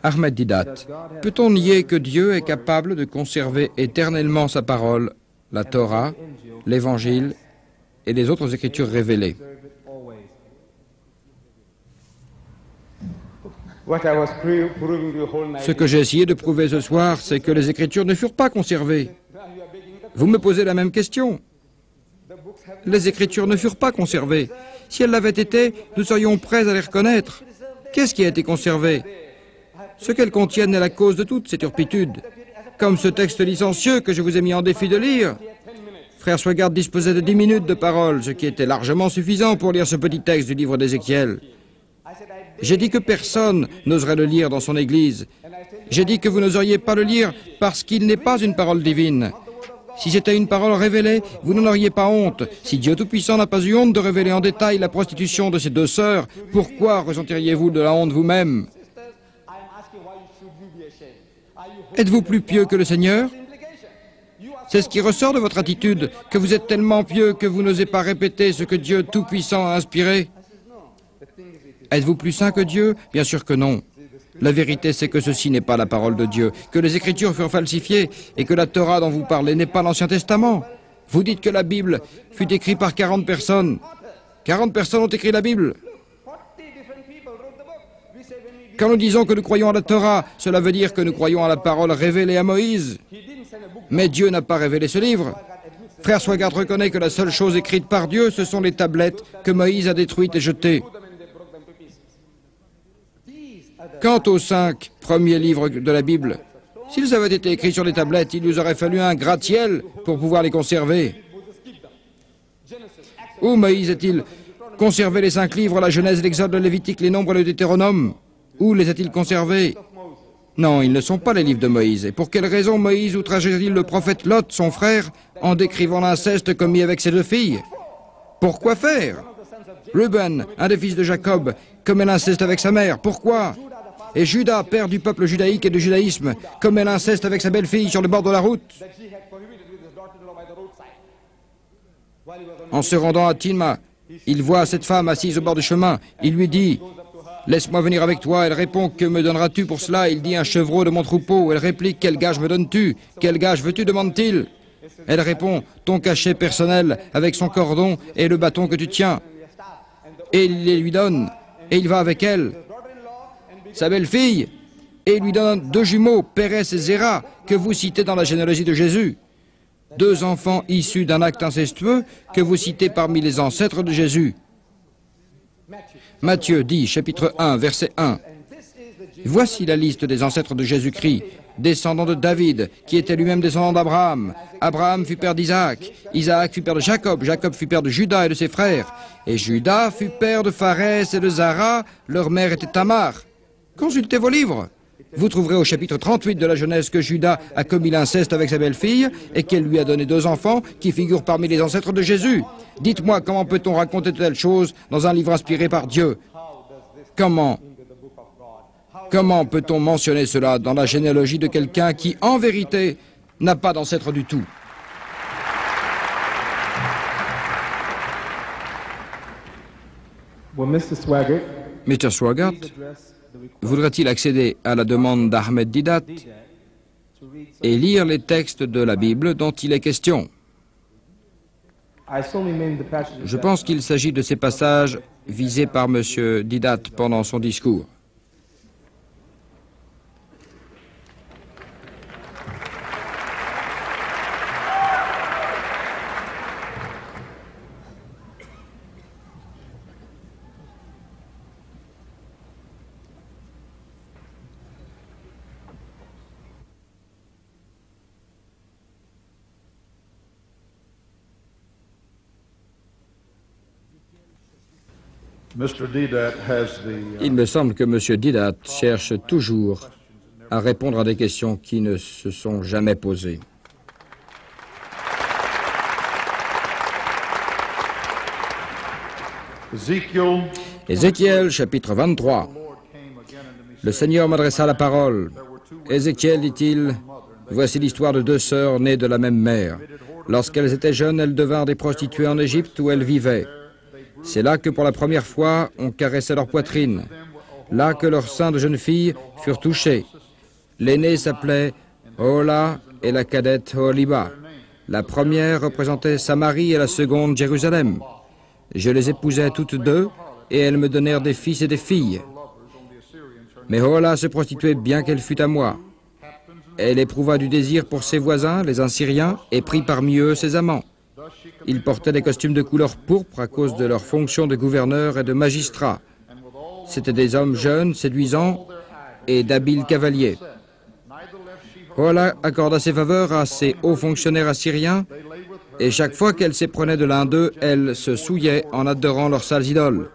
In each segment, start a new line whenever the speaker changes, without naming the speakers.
Ahmed Didat, peut-on nier que Dieu est capable de conserver éternellement sa parole, la Torah, l'Évangile et les autres écritures révélées? Ce que j'ai essayé de prouver ce soir, c'est que les écritures ne furent pas conservées. Vous me posez la même question. Les écritures ne furent pas conservées. Si elles l'avaient été, nous serions prêts à les reconnaître. Qu'est-ce qui a été conservé? Ce qu'elles contiennent est la cause de toute ces turpitudes. Comme ce texte licencieux que je vous ai mis en défi de lire. Frère Swagard disposait de 10 minutes de parole, ce qui était largement suffisant pour lire ce petit texte du livre d'Ézéchiel. J'ai dit que personne n'oserait le lire dans son église. J'ai dit que vous n'oseriez pas le lire parce qu'il n'est pas une parole divine. Si c'était une parole révélée, vous n'en auriez pas honte. Si Dieu Tout-Puissant n'a pas eu honte de révéler en détail la prostitution de ses deux sœurs, pourquoi ressentiriez-vous de la honte vous-même? Êtes-vous plus pieux que le Seigneur? C'est ce qui ressort de votre attitude, que vous êtes tellement pieux que vous n'osez pas répéter ce que Dieu Tout-Puissant a inspiré. Êtes-vous plus saint que Dieu? Bien sûr que non. La vérité, c'est que ceci n'est pas la parole de Dieu, que les Écritures furent falsifiées et que la Torah dont vous parlez n'est pas l'Ancien Testament. Vous dites que la Bible fut écrite par 40 personnes. 40 personnes ont écrit la Bible. Quand nous disons que nous croyons à la Torah, cela veut dire que nous croyons à la parole révélée à Moïse. Mais Dieu n'a pas révélé ce livre. Frère Swagard reconnaît que la seule chose écrite par Dieu, ce sont les tablettes que Moïse a détruites et jetées. Quant aux 5 premiers livres de la Bible, s'ils avaient été écrits sur les tablettes, il nous aurait fallu un gratte-ciel pour pouvoir les conserver. Où Moïse a-t-il conservé les 5 livres, la Genèse, l'Exode, le Lévitique, les Nombres et le Deutéronome? Où les a-t-il conservés? Non, ils ne sont pas les livres de Moïse. Et pour quelle raison Moïse outrageait-il le prophète Lot, son frère, en décrivant l'inceste commis avec ses 2 filles? Pourquoi faire? Ruben, un des fils de Jacob, commet l'inceste avec sa mère. Pourquoi? Et Judas, père du peuple judaïque et du judaïsme, commet l'inceste avec sa belle-fille sur le bord de la route. En se rendant à Timna, il voit cette femme assise au bord du chemin. Il lui dit: « Laisse-moi venir avec toi. » Elle répond: « Que me donneras-tu pour cela ?» Il dit: « Un chevreau de mon troupeau. » Elle réplique: « Quel gage me donnes-tu? Quel gage veux-tu ?» demande-t-il. Elle répond: « Ton cachet personnel avec son cordon et le bâton que tu tiens. » Et il les lui donne, et il va avec elle, sa belle-fille, et il lui donne 2 jumeaux, Pérez et Zéra, que vous citez dans la généalogie de Jésus. 2 enfants issus d'un acte incestueux que vous citez parmi les ancêtres de Jésus. Matthieu dit, chapitre 1, verset 1. Voici la liste des ancêtres de Jésus-Christ, descendant de David, qui était lui-même descendant d'Abraham. Abraham fut père d'Isaac, Isaac fut père de Jacob, Jacob fut père de Judas et de ses frères, et Judas fut père de Pharès et de Zara, leur mère était Tamar. Consultez vos livres. Vous trouverez au chapitre 38 de la Genèse que Judas a commis l'inceste avec sa belle-fille et qu'elle lui a donné 2 enfants qui figurent parmi les ancêtres de Jésus. Dites-moi, comment peut-on raconter de telles choses dans un livre inspiré par Dieu? Comment peut-on mentionner cela dans la généalogie de quelqu'un qui, en vérité, n'a pas d'ancêtre du tout? Mr. Swagard voudrait-il accéder à la demande d'Ahmed Didat et lire les textes de la Bible dont il est question? Je pense qu'il s'agit de ces passages visés par M. Didat pendant son discours. Il me semble que M. Didat cherche toujours à répondre à des questions qui ne se sont jamais posées. Ézéchiel, chapitre 23. Le Seigneur m'adressa la parole. Ézéchiel, dit-il, voici l'histoire de 2 sœurs nées de la même mère. Lorsqu'elles étaient jeunes, elles devinrent des prostituées en Égypte où elles vivaient. C'est là que pour la première fois, on caressait leur poitrine. là que leurs seins de jeunes filles furent touchés. L'aînée s'appelait Ohola et la cadette Oholiba. La première représentait Samarie et la seconde Jérusalem. Je les épousai toutes deux et elles me donnèrent des fils et des filles. Mais Ohola se prostituait bien qu'elle fût à moi. Elle éprouva du désir pour ses voisins, les Assyriens, et prit parmi eux ses amants. Ils portaient des costumes de couleur pourpre à cause de leur fonction de gouverneur et de magistrat. C'étaient des hommes jeunes, séduisants et d'habiles cavaliers. Ohola accorda ses faveurs à ces hauts fonctionnaires assyriens, et chaque fois qu'elle s'éprenait de l'un d'eux, elle se souillait en adorant leurs sales idoles.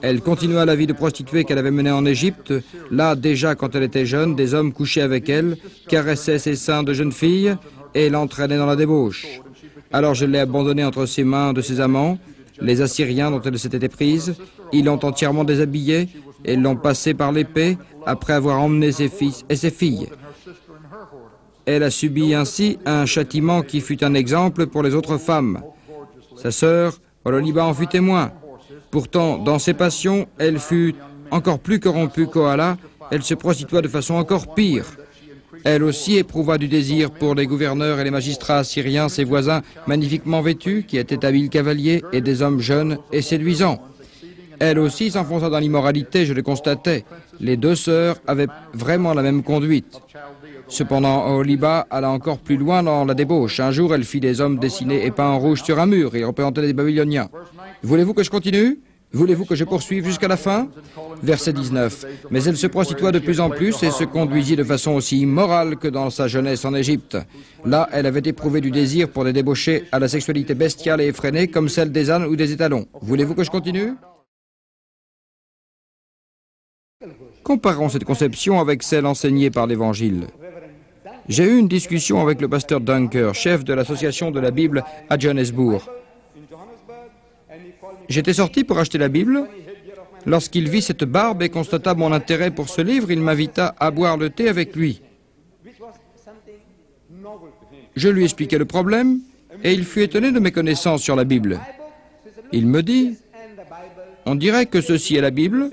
Elle continua la vie de prostituée qu'elle avait menée en Égypte. Là, déjà, quand elle était jeune, des hommes couchaient avec elle, caressaient ses seins de jeune fille et l'entraînaient dans la débauche. Alors je l'ai abandonnée entre ses mains de ses amants, les Assyriens dont elle s'était éprise. Ils l'ont entièrement déshabillée et l'ont passée par l'épée après avoir emmené ses fils et ses filles. Elle a subi ainsi un châtiment qui fut un exemple pour les autres femmes. Sa sœur, Oholiba, en fut témoin. Pourtant, dans ses passions, elle fut encore plus corrompue qu'Ohola. Elle se prostitua de façon encore pire. Elle aussi éprouva du désir pour les gouverneurs et les magistrats assyriens, ses voisins magnifiquement vêtus, qui étaient habiles cavaliers et des hommes jeunes et séduisants. Elle aussi s'enfonça dans l'immoralité, je le constatais. Les deux sœurs avaient vraiment la même conduite. Cependant, Oholiba alla encore plus loin dans la débauche. Un jour, elle fit des hommes dessinés et peints en rouge sur un mur. Ils représentaient des Babyloniens. Voulez-vous que je continue? Voulez-vous que je poursuive jusqu'à la fin? Verset 19. Mais elle se prostitua de plus en plus et se conduisit de façon aussi immorale que dans sa jeunesse en Égypte. Là, elle avait éprouvé du désir pour des débauchés à la sexualité bestiale et effrénée comme celle des ânes ou des étalons. Voulez-vous que je continue? Comparons cette conception avec celle enseignée par l'Évangile. J'ai eu une discussion avec le pasteur Dunker, chef de l'association de la Bible à Johannesburg. J'étais sorti pour acheter la Bible. Lorsqu'il vit cette barbe et constata mon intérêt pour ce livre, il m'invita à boire le thé avec lui. Je lui expliquai le problème et il fut étonné de mes connaissances sur la Bible. Il me dit, « On dirait que ceci et la Bible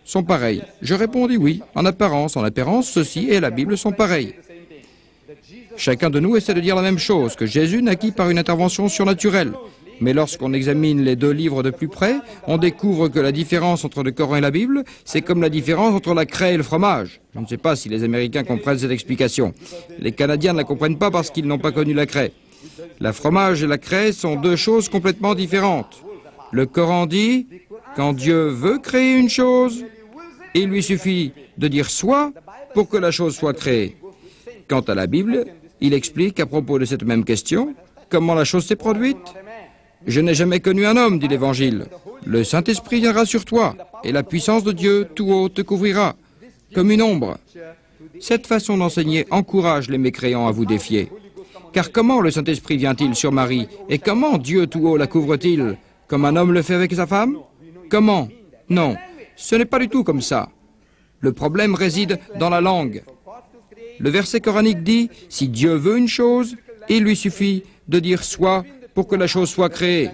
sont pareils. » Je répondis oui, en apparence, ceci et la Bible sont pareils. Chacun de nous essaie de dire la même chose, que Jésus naquit par une intervention surnaturelle. Mais lorsqu'on examine les deux livres de plus près, on découvre que la différence entre le Coran et la Bible, c'est comme la différence entre la craie et le fromage. Je ne sais pas si les Américains comprennent cette explication. Les Canadiens ne la comprennent pas parce qu'ils n'ont pas connu la craie. Le fromage et la craie sont deux choses complètement différentes. Le Coran dit, quand Dieu veut créer une chose, il lui suffit de dire « soit » pour que la chose soit créée. Quant à la Bible, il explique à propos de cette même question comment la chose s'est produite. Je n'ai jamais connu un homme, dit l'Évangile. Le Saint-Esprit viendra sur toi, et la puissance de Dieu tout haut te couvrira, comme une ombre. Cette façon d'enseigner encourage les mécréants à vous défier. Car comment le Saint-Esprit vient-il sur Marie, et comment Dieu tout haut la couvre-t-il, comme un homme le fait avec sa femme? Comment? Non, ce n'est pas du tout comme ça. Le problème réside dans la langue. Le verset coranique dit, si Dieu veut une chose, il lui suffit de dire « soit » pour que la chose soit créée.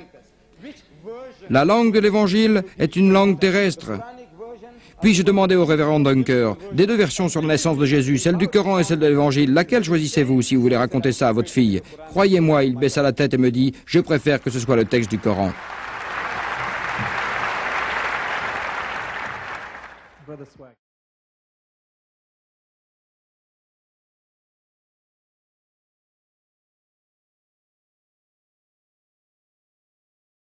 La langue de l'Évangile est une langue terrestre. Puis je demandais au révérend Dunker, des deux versions sur la naissance de Jésus, celle du Coran et celle de l'Évangile, laquelle choisissez-vous si vous voulez raconter ça à votre fille? Croyez-moi, il baissa la tête et me dit, je préfère que ce soit le texte du Coran.